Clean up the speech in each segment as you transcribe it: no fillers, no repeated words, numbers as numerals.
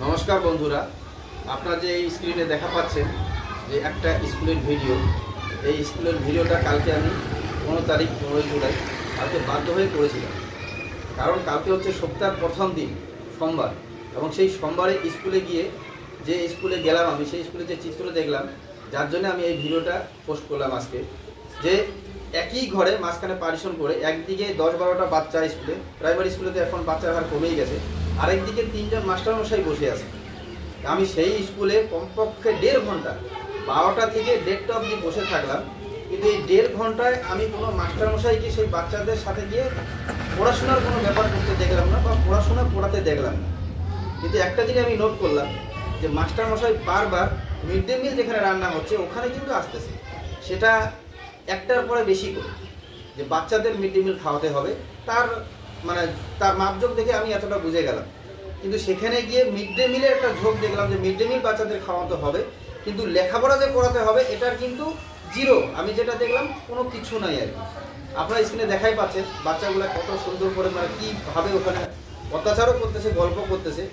নমস্কার বন্ধুরা, আপনারা যে এই স্ক্রিনে দেখা পাচ্ছেন যে একটা স্কুলের ভিডিও, এই স্কুলের ভিডিওটা কালকে আমি 15 তারিখ 15 জুলাই কালকে বাধ্য হয়ে করেছিলাম। কারণ কালকে হচ্ছে সপ্তাহের প্রথম দিন, সোমবার, এবং সেই সোমবারে স্কুলে গিয়ে যে স্কুলে গেলাম আমি, সেই স্কুলে যে চিত্র দেখলাম, যার জন্য আমি এই ভিডিওটা পোস্ট করলাম আজকে। যে একই ঘরে মাঝখানে পার্টিশন করে একদিকে 10-12টা বাচ্চা, স্কুলে প্রাইমারি স্কুলে তো এখন বাচ্চার হার কমেই গেছে, আরেকদিকে 3জন মাস্টারমশাই বসে আছে। আমি সেই স্কুলে কমপক্ষে 1.5 ঘন্টা, 12টা থেকে 1:30টা অবধি বসে থাকলাম। কিন্তু এই 1.5 ঘন্টায় আমি কোনো মাস্টারমশাইকে সেই বাচ্চাদের সাথে গিয়ে পড়াশোনার কোনো ব্যাপার করতে দেখলাম না, বা পড়াশোনা পড়াতে দেখলাম না। কিন্তু একটা জিনিস আমি নোট করলাম যে মাস্টারমশাই বারবার মিড ডে মিল যেখানে রান্না হচ্ছে ওখানে কিন্তু আসতেছে, সেটা একটার পরে বেশি করে, যে বাচ্চাদের মিড ডে মিল খাওয়াতে হবে, তার মাপজোক দেখে আমি এতটা বুঝে গেলাম। কিন্তু সেখানে গিয়ে মিড ডে মিলের একটা ঝোঁক দেখলাম যে মিড ডে মিল বাচ্চাদের খাওয়াতে হবে, কিন্তু লেখাপড়া যে করাতে হবে এটার কিন্তু জিরো। আমি যেটা দেখলাম কোনো কিছু নাই আর কি। আপনারা স্ক্রিনে দেখাই পাচ্ছেন বাচ্চাগুলো কত সুন্দর করে কীভাবে ওখানে অত্যাচারও করতেছে, গল্প করতেছে,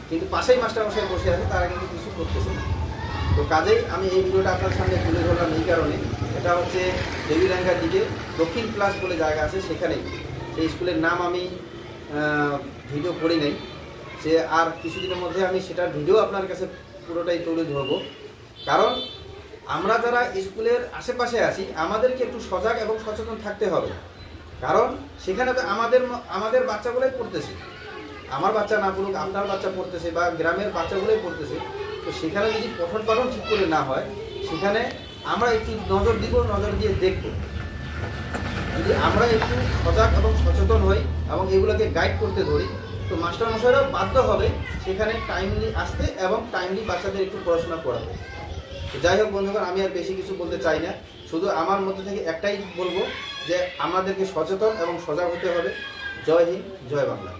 কিন্তু পাশেই মাস্টারমশাই বসে আছে, তারা কিন্তু কিছু করতেছে না। তো কাজেই আমি এই ভিডিওটা আপনার সামনে তুলে ধরলাম এই কারণে, এটা হচ্ছে দেবীরাঙ্গার দিকে দক্ষিণ ক্লাস বলে জায়গা আছে, সেখানেই। সেই স্কুলের নাম আমি ভিডিও করি নাই, সে আর কিছুদিনের মধ্যে আমি সেটার ভিডিও আপনার কাছে পুরোটাই তুলে ধরবো। কারণ আমরা যারা স্কুলের আশেপাশে আছি আমাদেরকে একটু সজাগ এবং সচেতন থাকতে হবে। কারণ সেখানে তো আমাদের বাচ্চাগুলোই পড়তেছে, আমার বাচ্চা না পড়ুক, আপনার বাচ্চা পড়তেছে, বা গ্রামের বাচ্চাগুলোই পড়তেছে। তো সেখানে যদি পঠন পাঠন ঠিক করে না হয়, সেখানে আমরা একটু নজর দিব, নজর দিয়ে দেখব। যদি আমরা একটু সজাগ এবং সচেতন হই এবং এগুলোকে গাইড করতে ধরি, তো মাস্টারমশাইরাও বাধ্য হবে সেখানে টাইমলি আসতে এবং টাইমলি বাচ্চাদের একটু পড়াশোনা করাতে। তো যাই হোক বন্ধুগণ, আমি আর বেশি কিছু বলতে চাই না, শুধু আমার মধ্যে থেকে একটাই বলবো যে আমাদেরকে সচেতন এবং সজাগ হতে হবে। জয় হিন্দ, জয় বাংলা।